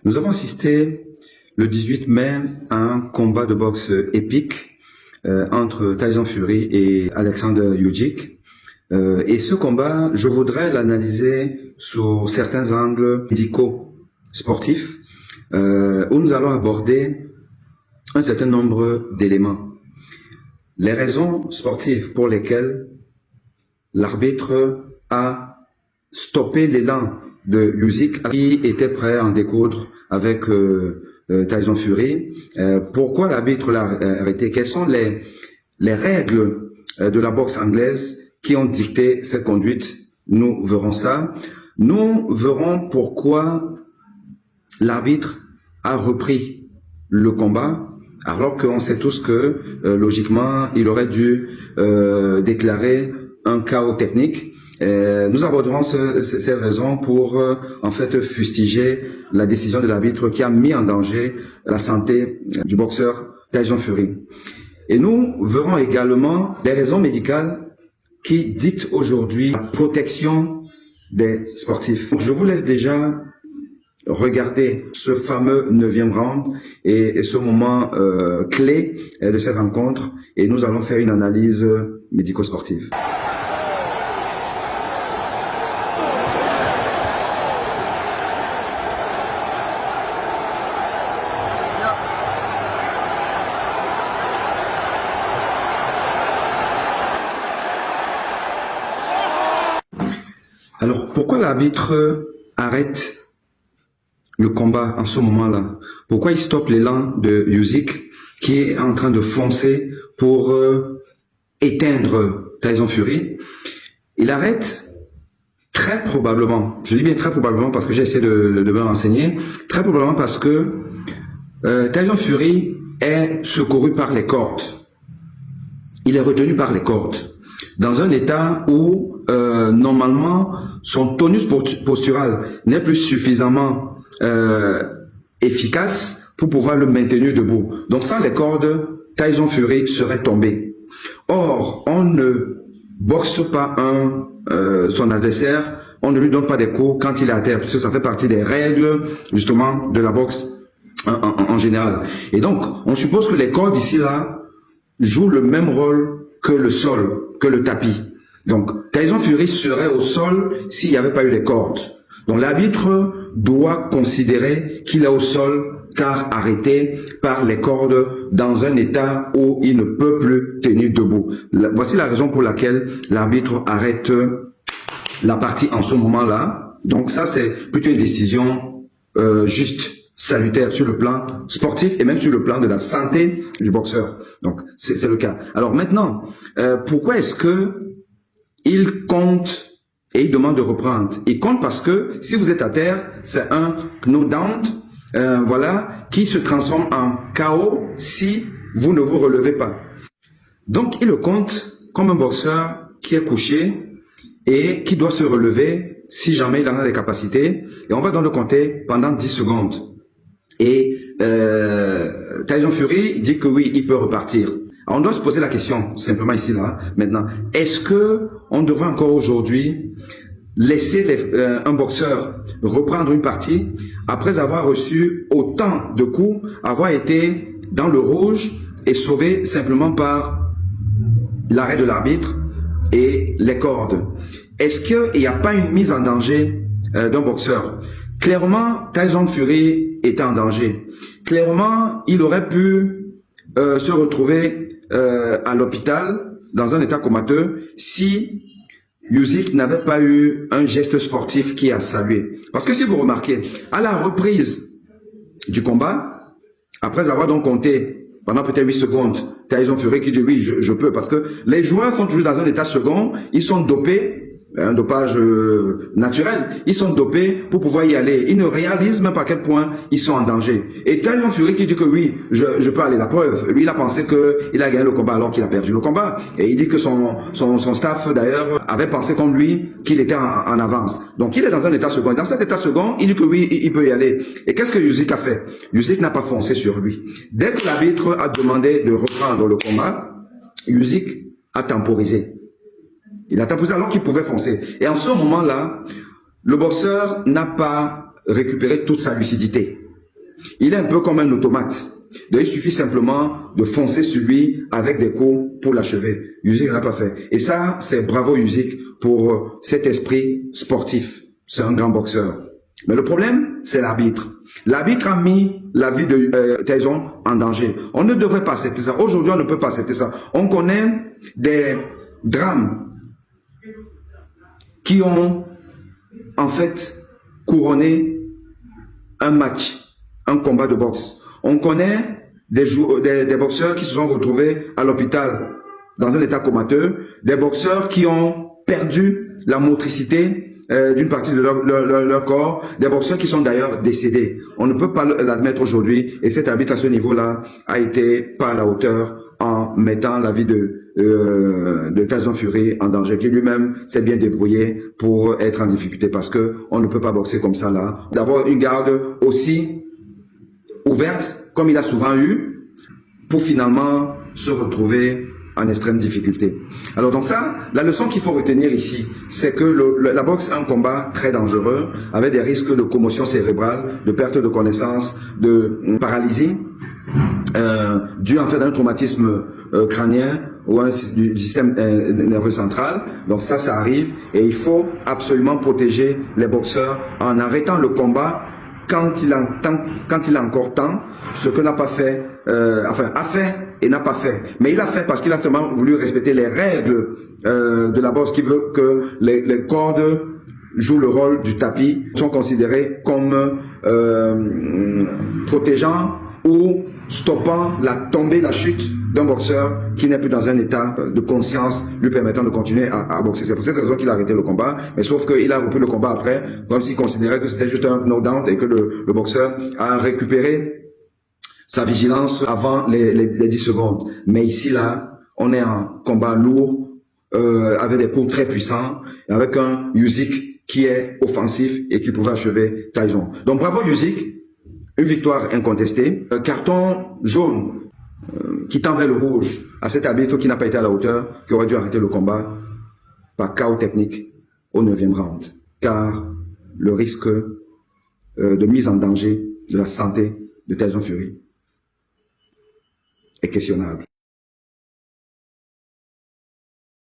Nous avons assisté le 18 mai à un combat de boxe épique entre Tyson Fury et Alexander Usyk. Et ce combat, je voudrais l'analyser sous certains angles médicaux sportifs, où nous allons aborder un certain nombre d'éléments. Les raisons sportives pour lesquelles l'arbitre a stoppé l'élan de Usyk, qui était prêt à en découdre avec Tyson Fury. Pourquoi l'arbitre l'a arrêté? Quelles sont les règles de la boxe anglaise qui ont dicté cette conduite? Nous verrons ça. Nous verrons pourquoi l'arbitre a repris le combat, alors qu'on sait tous que, logiquement, il aurait dû déclarer un chaos technique. Nous aborderons ces raisons pour, en fait, fustiger la décision de l'arbitre qui a mis en danger la santé du boxeur Tyson Fury. Et nous verrons également les raisons médicales qui dictent aujourd'hui la protection des sportifs. Donc, je vous laisse déjà regarder ce fameux 9e round et ce moment clé de cette rencontre, et nous allons faire une analyse médico-sportive. Alors, pourquoi l'arbitre arrête le combat en ce moment-là? Pourquoi il stoppe l'élan de Usyk qui est en train de foncer pour éteindre Tyson Fury? Il arrête très probablement, je dis bien très probablement parce que j'ai essayé de me renseigner, très probablement parce que Tyson Fury est secouru par les cordes. Il est retenu par les cordes dans un état où normalement son tonus postural n'est plus suffisamment efficace pour pouvoir le maintenir debout. Donc sans les cordes, Tyson Fury serait tombé. Or, on ne boxe pas son adversaire, on ne lui donne pas des coups quand il est à terre, parce que ça fait partie des règles justement de la boxe en général. Et donc, on suppose que les cordes ici là jouent le même rôle que le sol, que le tapis. Donc, Tyson Fury serait au sol s'il n'y avait pas eu les cordes. Donc, l'arbitre doit considérer qu'il est au sol car arrêté par les cordes dans un état où il ne peut plus tenir debout. Voici la raison pour laquelle l'arbitre arrête la partie en ce moment-là. Donc, ça, c'est plutôt une décision juste, salutaire sur le plan sportif et même sur le plan de la santé du boxeur. Donc, c'est le cas. Alors maintenant, pourquoi est-ce que il compte et il demande de reprendre? Il compte parce que si vous êtes à terre, c'est un knockdown, voilà, qui se transforme en KO si vous ne vous relevez pas. Donc, il le compte comme un boxeur qui est couché et qui doit se relever si jamais il en a les capacités. Et on va donc le compter pendant 10 secondes. Et Tyson Fury dit que oui, il peut repartir. Alors, on doit se poser la question, simplement ici, là, maintenant. Est-ce que on devrait encore aujourd'hui laisser un boxeur reprendre une partie après avoir reçu autant de coups, avoir été dans le rouge et sauvé simplement par l'arrêt de l'arbitre et les cordes? Est-ce qu'il n'y a pas une mise en danger d'un boxeur? Clairement, Tyson Fury était en danger. Clairement, il aurait pu se retrouver à l'hôpital dans un état comateux si Usyk n'avait pas eu un geste sportif qui a salué. Parce que si vous remarquez, à la reprise du combat, après avoir donc compté pendant peut-être 8 secondes, Tyson Fury qui dit oui, je peux, parce que les joueurs sont toujours dans un état second, ils sont dopés, un dopage naturel, ils sont dopés pour pouvoir y aller. Ils ne réalisent même pas à quel point ils sont en danger. Et Tyson Fury qui dit que oui, je peux aller, la preuve, lui il a pensé qu'il a gagné le combat alors qu'il a perdu le combat. Et il dit que son staff d'ailleurs avait pensé comme lui qu'il était en avance. Donc il est dans un état second. Dans cet état second, il dit que oui, il peut y aller. Et qu'est-ce que Usyk a fait? Usyk n'a pas foncé sur lui. Dès que l'arbitre a demandé de reprendre le combat, Usyk a temporisé. Il a temporisé alors qu'il pouvait foncer. Et en ce moment-là, le boxeur n'a pas récupéré toute sa lucidité. Il est un peu comme un automate. Donc, il suffit simplement de foncer sur lui avec des coups pour l'achever. Usyk n'a pas fait. Et ça, c'est bravo Usyk pour cet esprit sportif. C'est un grand boxeur. Mais le problème, c'est l'arbitre. L'arbitre a mis la vie de Tyson en danger. On ne devrait pas accepter ça. Aujourd'hui, on ne peut pas accepter ça. On connaît des drames qui ont en fait couronné un match, un combat de boxe. On connaît des boxeurs qui se sont retrouvés à l'hôpital dans un état comateux, des boxeurs qui ont perdu la motricité d'une partie de leur corps, des boxeurs qui sont d'ailleurs décédés. On ne peut pas l'admettre aujourd'hui et cet arbitre à ce niveau-là a été pas à la hauteur en mettant la vie de Tyson Fury en danger, qui lui-même s'est bien débrouillé pour être en difficulté parce que on ne peut pas boxer comme ça là. D'avoir une garde aussi ouverte, comme il a souvent eu, pour finalement se retrouver en extrême difficulté. Alors donc ça, la leçon qu'il faut retenir ici, c'est que la boxe est un combat très dangereux, avec des risques de commotion cérébrale, de perte de connaissance, de paralysie, dû en fait à un traumatisme crânien ou du système nerveux central. Donc ça arrive et il faut absolument protéger les boxeurs en arrêtant le combat quand il a encore temps, ce que n'a pas fait, a fait et n'a pas fait. Mais il a fait parce qu'il a seulement voulu respecter les règles de la boxe qui veut que les cordes jouent le rôle du tapis, sont considérées comme protégeant ou stoppant la tombée, la chute d'un boxeur qui n'est plus dans un état de conscience lui permettant de continuer à boxer. C'est pour cette raison qu'il a arrêté le combat, mais sauf qu'il a repris le combat après, comme s'il considérait que c'était juste un knockdown et que le boxeur a récupéré sa vigilance avant les 10 secondes. Mais ici, là, on est en combat lourd, avec des coups très puissants, avec un Usyk qui est offensif et qui pouvait achever Tyson. Donc bravo Usyk. Une victoire incontestée. Carton jaune qui tend vers le rouge à cet arbitre qui n'a pas été à la hauteur, qui aurait dû arrêter le combat par chaos technique au 9e round. Car le risque de mise en danger de la santé de Tyson Fury est questionnable.